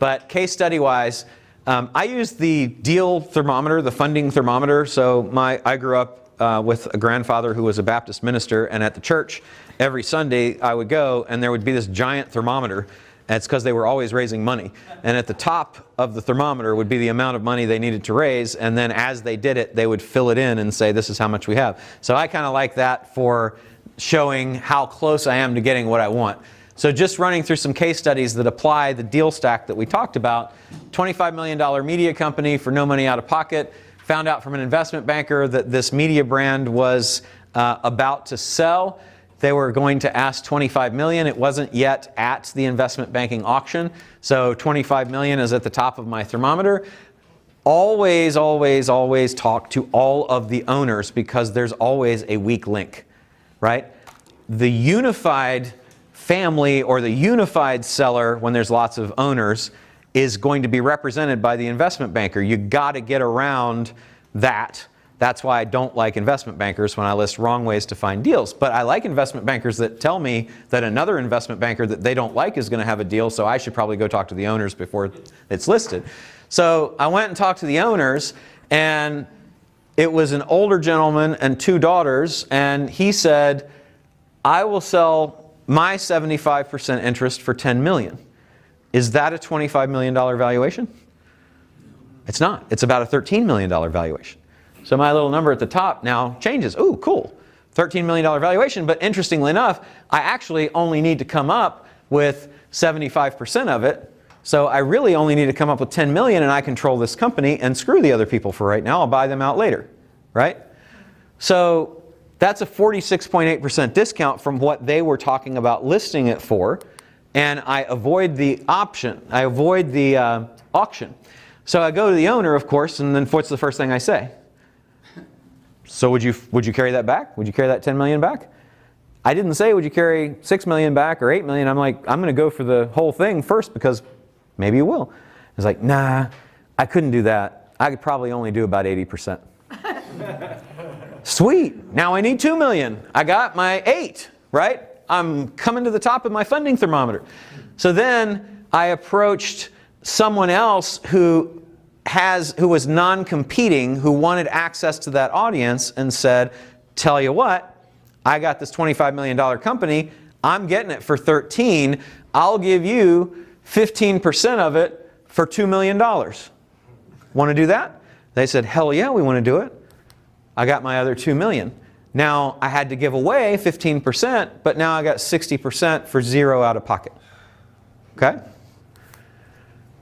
But case study wise, I use the deal thermometer, the funding thermometer. So I grew up with a grandfather who was a Baptist minister, and at the church every Sunday I would go and there would be this giant thermometer. And it's because they were always raising money. And at the top of the thermometer would be the amount of money they needed to raise, and then as they did it, they would fill it in and say, this is how much we have. So I kind of like that for showing how close I am to getting what I want. So just running through some case studies that apply the deal stack that we talked about. $25 million media company for no money out of pocket. Found out from an investment banker that this media brand was about to sell. They were going to ask $25 million. It wasn't yet at the investment banking auction. So $25 million is at the top of my thermometer. Always, always, always talk to all of the owners because there's always a weak link, right? The unified family or the unified seller, when there's lots of owners, is going to be represented by the investment banker. You got to get around that. That's why I don't like investment bankers when I list wrong ways to find deals. But I like investment bankers that tell me that another investment banker that they don't like is going to have a deal, so I should probably go talk to the owners before it's listed. So I went and talked to the owners, and it was an older gentleman and 2 daughters, and he said, I will sell my 75% interest for $10 million. Is that a $25 million valuation? It's not. It's about a $13 million valuation. So my little number at the top now changes. Ooh, cool. $13 million valuation. But interestingly enough, I actually only need to come up with 75% of it. So I really only need to come up with $10 million, and I control this company, and screw the other people for right now. I'll buy them out later, right? So that's a 46.8% discount from what they were talking about listing it for. And I avoid the option. I avoid the auction. So I go to the owner, of course, and then what's the first thing I say? So would you carry that back? Would you carry that $10 million back? I didn't say, would you carry $6 million back or $8 million? I'm like, I'm going to go for the whole thing first because maybe you will. It's like, nah, I couldn't do that. I could probably only do about 80%. Sweet. Now I need $2 million. I got my 8, right? I'm coming to the top of my funding thermometer. So then I approached someone else who was non-competing, who wanted access to that audience, and said, tell you what, I got this $25 million company, I'm getting it for 13, I'll give you 15% of it for $2 million. Want to do that? They said, hell yeah, we want to do it. I got my other $2 million. Now I had to give away 15%, but now I got 60% for 0 out of pocket. Okay?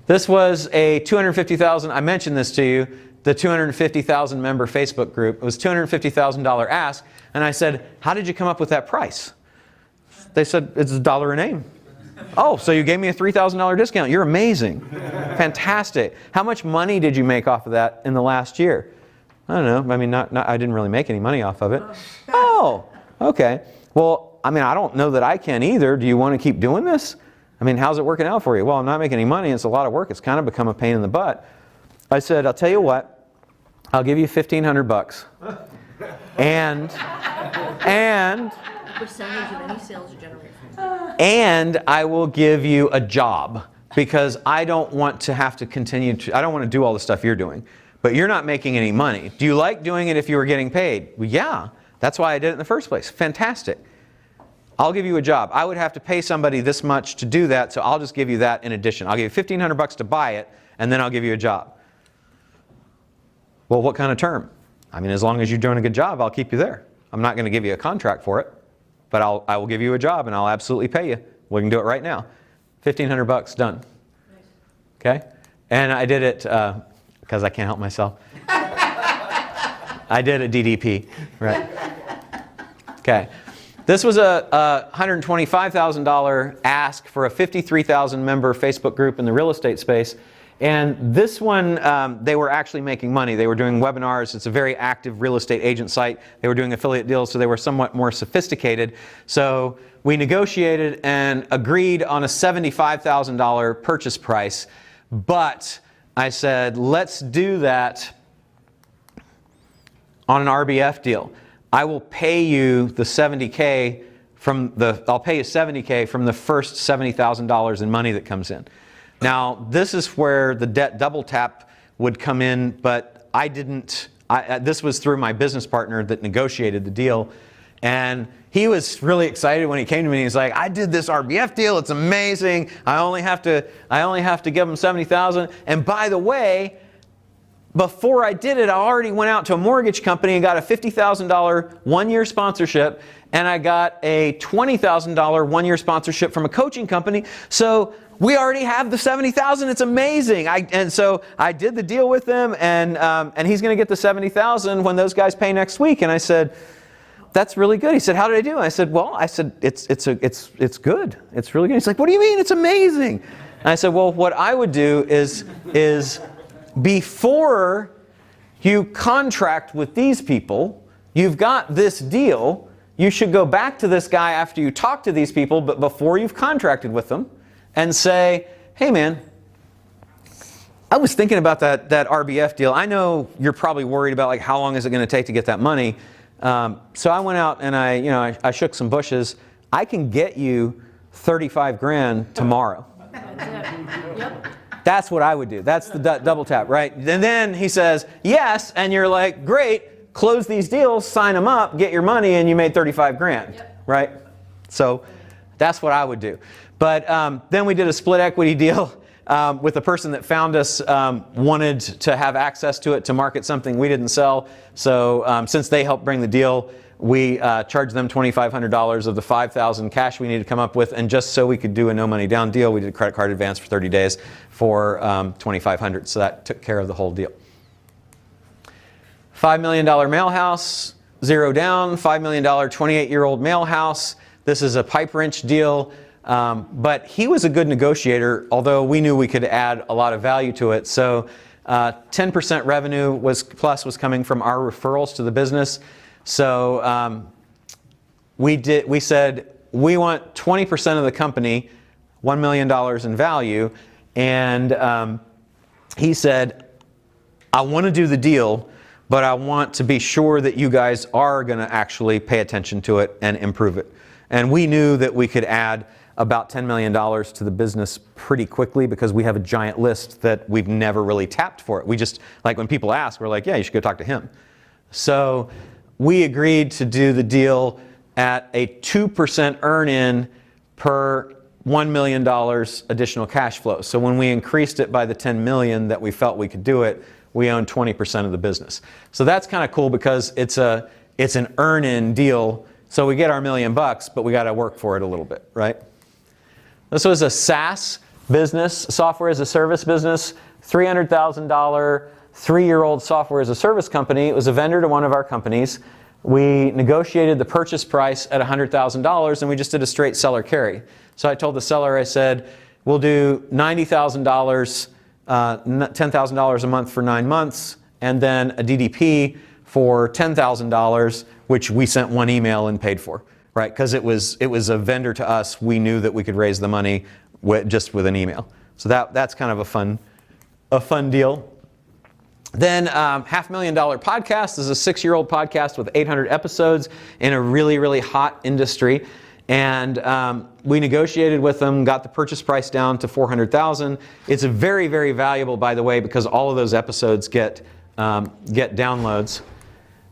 This was a 250,000, I mentioned this to you, the 250,000 member Facebook group. It was $250,000 ask, and I said, how did you come up with that price? They said, it's $1 a name. Oh, so you gave me a $3,000 discount. You're amazing. Fantastic. How much money did you make off of that in the last year? I don't know. I mean, I didn't really make any money off of it. Oh, okay. Well, I mean, I don't know that I can either. Do you want to keep doing this? I mean, how's it working out for you? Well, I'm not making any money. It's a lot of work. It's kind of become a pain in the butt. I said, I'll tell you what. I'll give you $1,500. And percentage of any sales you generate. And I will give you a job, because I don't want to have to continue to, I don't want to do all the stuff you're doing. But you're not making any money. Do you like doing it if you were getting paid? Well, yeah. That's why I did it in the first place. Fantastic. I'll give you a job. I would have to pay somebody this much to do that, so I'll just give you that in addition. I'll give you $1,500 to buy it, and then I'll give you a job. Well, what kind of term? I mean, as long as you're doing a good job, I'll keep you there. I'm not going to give you a contract for it, but I will give you a job, and I'll absolutely pay you. We can do it right now. $1,500, done. Okay? And I did it because I can't help myself. I did a DDP, right? Okay. This was a $125,000 ask for a 53,000 member Facebook group in the real estate space. And this one, they were actually making money. They were doing webinars. It's a very active real estate agent site. They were doing affiliate deals, so they were somewhat more sophisticated. So we negotiated and agreed on a $75,000 purchase price. But I said, let's do that on an RBF deal. I will pay you the I'll pay you $70K from the first $70,000 in money that comes in. Now, this is where the debt double tap would come in, but I didn't. This was through my business partner that negotiated the deal. And he was really excited when he came to me. He's like, I did this RBF deal. It's amazing. I only have to give him $70,000. And by the way, before I did it, I already went out to a mortgage company and got a $50,000 one-year sponsorship. And I got a $20,000 one-year sponsorship from a coaching company. So we already have the $70,000. It's amazing. And so I did the deal with him, and he's going to get the $70,000 when those guys pay next week. And I said, that's really good. He said, how did I do? I said, it's good. It's really good. He's like, what do you mean? It's amazing. And I said, well, what I would do is before you contract with these people, you've got this deal. You should go back to this guy after you talk to these people, but before you've contracted with them, and say, hey man, I was thinking about that RBF deal. I know you're probably worried about like how long is it going to take to get that money. So I went out and I shook some bushes. I can get you 35 grand tomorrow. Yep. That's what I would do. That's the double tap, right? And then he says, yes, and you're like, great, close these deals, sign them up, get your money, and you made 35 grand, right? So that's what I would do. But then we did a split equity deal with the person that found us wanted to have access to it to market something we didn't sell. So since they helped bring the deal, we charged them $2,500 of the $5,000 cash we needed to come up with. And just so we could do a no money down deal, we did a credit card advance for 30 days for $2,500. So that took care of the whole deal. $5 million mail house, 0 down, $5 million 28-year-old mail house. This is a pipe wrench deal. But he was a good negotiator, although we knew we could add a lot of value to it. So 10% revenue was coming from our referrals to the business. So we said we want 20% of the company, $1 million in value. And he said, I want to do the deal, but I want to be sure that you guys are going to actually pay attention to it and improve it. And we knew that we could add about $10 million to the business pretty quickly because we have a giant list that we've never really tapped for it. We just, like when people ask, we're like, yeah, you should go talk to him. So we agreed to do the deal at a 2% earn-in per $1 million additional cash flow. So when we increased it by the 10 million that we felt we could do it, we own 20% of the business. So that's kind of cool because it's an earn-in deal. So we get our $1 million, but we got to work for it a little bit, right? This was a SaaS business, software as a service business, $300,000, 3-year-old software as a service company. It was a vendor to one of our companies. We negotiated the purchase price at $100,000 and we just did a straight seller carry. So I told the seller, I said, we'll do $90,000, $10,000 a month for 9 months, and then a DDP for $10,000, which we sent one email and paid for. Right, because it was a vendor to us. We knew that we could raise the money just with an email. So that's kind of a fun deal. Then $500,000 podcast. This is a 6-year-old podcast with 800 episodes in a really, really hot industry. And we negotiated with them, got the purchase price down to $400,000. It's a very, very valuable, by the way, because all of those episodes get downloads.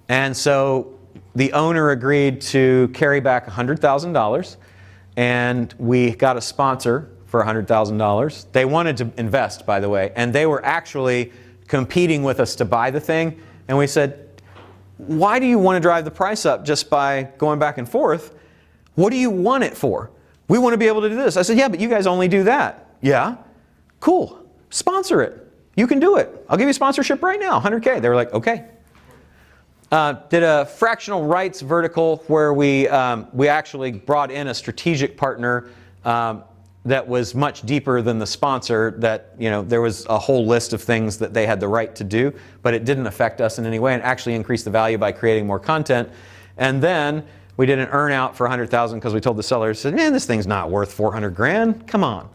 And so the owner agreed to carry back $100,000, and we got a sponsor for $100,000. They wanted to invest, by the way, and they were actually competing with us to buy the thing. And we said, why do you want to drive the price up just by going back and forth? What do you want it for? We want to be able to do this. I said, yeah, but you guys only do that. Yeah, cool. Sponsor it. You can do it. I'll give you sponsorship right now, $100K. They were like, okay. Did a fractional rights vertical where we actually brought in a strategic partner that was much deeper than the sponsor. That, you know, there was a whole list of things that they had the right to do, but it didn't affect us in any way and actually increased the value by creating more content. And then we did an earn out for $100,000 because we told the sellers, said, man, this thing's not worth 400 grand. Come on.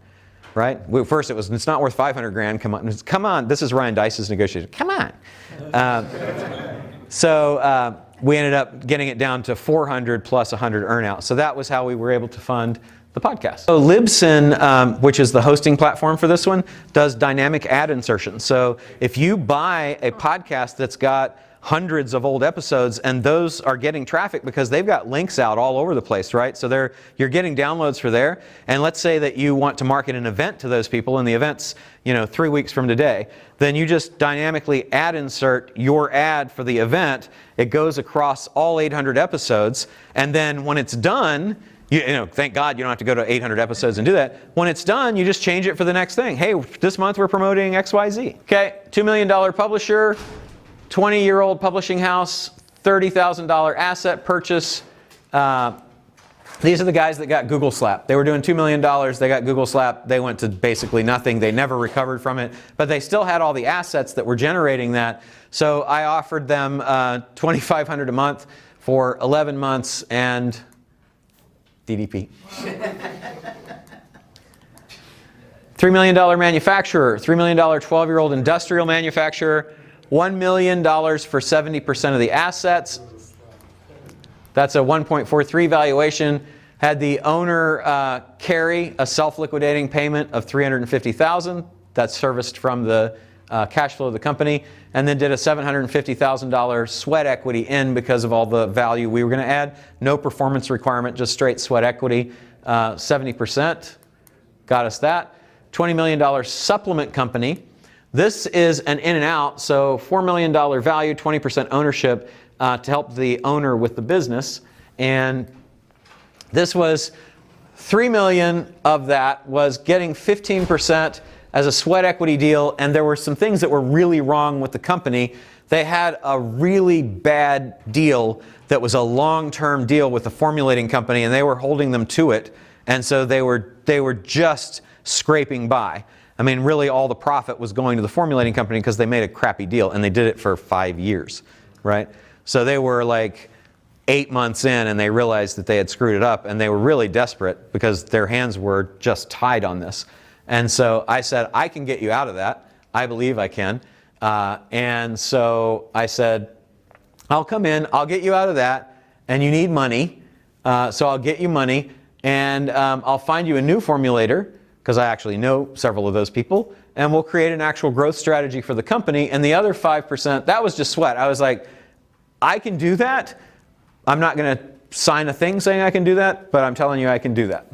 Right? First it's not worth 500 grand. Come on. Come on. This is Ryan Dice's negotiation. Come on. So we ended up getting it down to 400 plus 100 earn out. So that was how we were able to fund the podcast. So Libsyn, which is the hosting platform for this one, does dynamic ad insertion. So if you buy a podcast that's got hundreds of old episodes, and those are getting traffic because they've got links out all over the place, right? So you're getting downloads for there. And let's say that you want to market an event to those people, and the event's 3 weeks from today. Then you just dynamically ad insert your ad for the event. It goes across all 800 episodes, and then when it's done, thank God you don't have to go to 800 episodes and do that. When it's done, you just change it for the next thing. Hey, this month we're promoting XYZ. Okay, $2 million publisher, 20-year-old publishing house, $30,000 asset purchase. These are the guys that got Google Slap. They were doing $2 million. They got Google Slap. They went to basically nothing. They never recovered from it. But they still had all the assets that were generating that. So I offered them $2,500 a month for 11 months and DDP. $3 million manufacturer, $3 million 12-year-old industrial manufacturer, $1 million for 70% of the assets. That's a 1.43 valuation. Had the owner carry a self-liquidating payment of $350,000. That's serviced from the cash flow of the company. And then did a $750,000 sweat equity in because of all the value we were going to add. No performance requirement, just straight sweat equity. 70% got us that. $20 million supplement company. This is an in and out, so $4 million value, 20% ownership to help the owner with the business. And this was $3 million of that was getting 15% as a sweat equity deal, and there were some things that were really wrong with the company. They had a really bad deal that was a long-term deal with the formulating company, and they were holding them to it, and so they were just scraping by. I mean, really all the profit was going to the formulating company because they made a crappy deal, and they did it for 5 years, right? So they were like 8 months in, and they realized that they had screwed it up, and they were really desperate because their hands were just tied on this. And so I said, I can get you out of that. I believe I can. And so I said, I'll come in, I'll get you out of that, and you need money. So I'll get you money, and I'll find you a new formulator, because I actually know several of those people, and we'll create an actual growth strategy for the company. And the other 5%, that was just sweat. I was like, I can do that. I'm not going to sign a thing saying I can do that, but I'm telling you I can do that.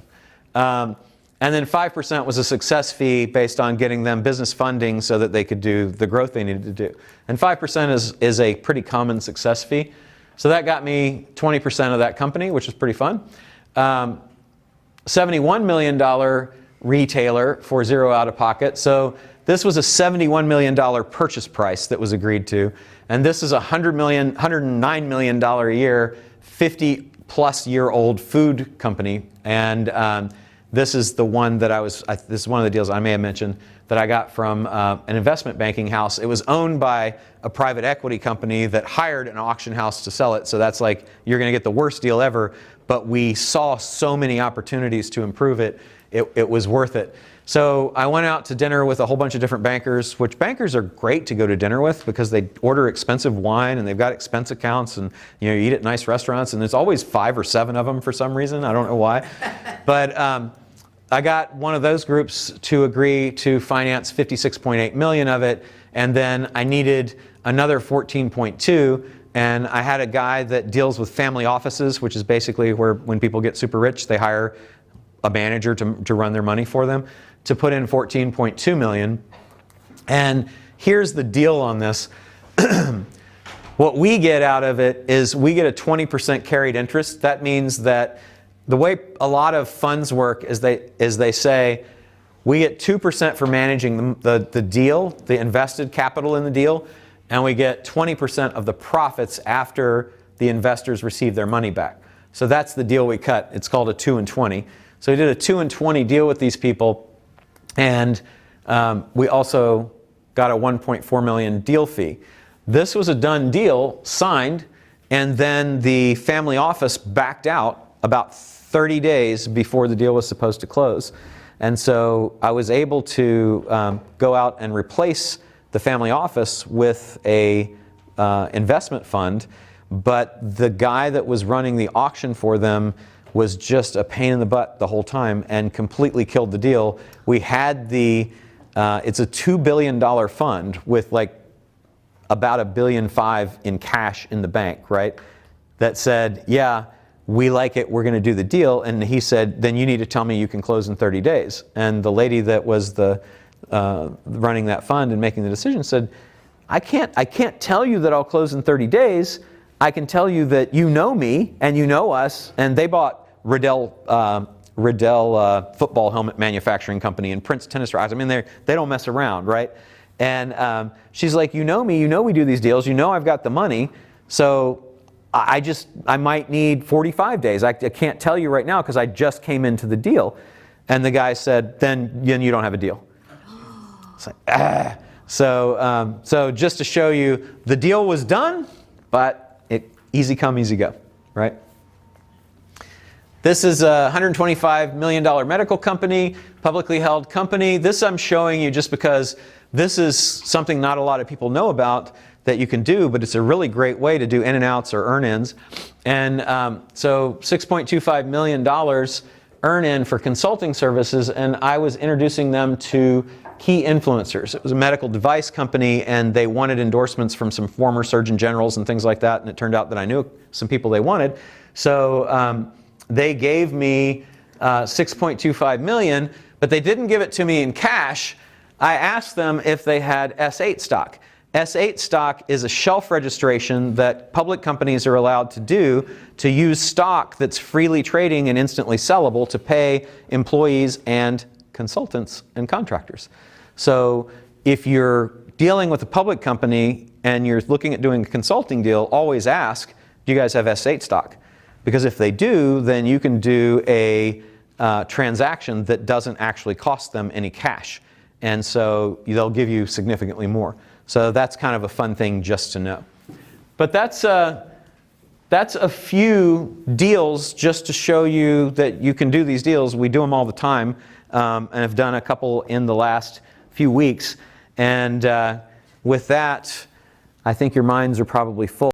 And then 5% was a success fee based on getting them business funding so that they could do the growth they needed to do. And 5% is a pretty common success fee. So that got me 20% of that company, which is pretty fun. $71 million retailer for zero out of pocket. So this was a $71 million purchase price that was agreed to. And this is a $109 million a year, 50+ year old food company. And this is the one that this is one of the deals I may have mentioned that I got from an investment banking house. It was owned by a private equity company that hired an auction house to sell it. So that's like, you're going to get the worst deal ever. But we saw so many opportunities to improve it. It was worth it. So I went out to dinner with a whole bunch of different bankers, which bankers are great to go to dinner with because they order expensive wine and they've got expense accounts, and you eat at nice restaurants, and there's always 5 or 7 of them for some reason. I don't know why. But I got one of those groups to agree to finance $56.8 million of it, and then I needed another 14.2, and I had a guy that deals with family offices, which is basically where when people get super rich, they hire a manager to run their money for them, to put in 14.2 million. And here's the deal on this. What we get out of it is we get a 20% carried interest. That means that the way a lot of funds work is they say, we get 2% for managing the deal, the invested capital in the deal, and we get 20% of the profits after the investors receive their money back. So that's the deal we cut. It's called a 2 and 20. So we did a 2 and 20 deal with these people, and we also got a 1.4 million deal fee. This was a done deal, signed, and then the family office backed out about 30 days before the deal was supposed to close. And so I was able to go out and replace the family office with a investment fund, but the guy that was running the auction for them was just a pain in the butt the whole time and completely killed the deal. We had it's a $2 billion fund with like about $1.5 billion in cash in the bank, right? That said, yeah, we like it, we're going to do the deal. And he said, then you need to tell me you can close in 30 days. And the lady that was running that fund and making the decision said, I can't tell you that I'll close in 30 days. I can tell you that you know me and you know us. And they bought Riddell football helmet manufacturing company and Prince tennis rackets. I mean, they don't mess around, right? And she's like, you know me, you know we do these deals, you know I've got the money, so I might need 45 days. I can't tell you right now because I just came into the deal. And the guy said, then you don't have a deal. It's like, ah. So just to show you, the deal was done, but easy come, easy go, right? This is a $125 million medical company, publicly held company. This I'm showing you just because this is something not a lot of people know about that you can do, but it's a really great way to do in and outs or earn-ins. And so $6.25 million earn-in for consulting services, and I was introducing them to key influencers. It was a medical device company, and they wanted endorsements from some former surgeon generals and things like that, and it turned out that I knew some people they wanted. So they gave me $6.25 million, but they didn't give it to me in cash. I asked them if they had S8 stock. S8 stock is a shelf registration that public companies are allowed to do to use stock that's freely trading and instantly sellable to pay employees and consultants and contractors. So if you're dealing with a public company and you're looking at doing a consulting deal, always ask, do you guys have S8 stock? Because if they do, then you can do a transaction that doesn't actually cost them any cash. And so they'll give you significantly more. So that's kind of a fun thing just to know. But that's a few deals just to show you that you can do these deals. We do them all the time, and have done a couple in the last few weeks. And with that, I think your minds are probably full.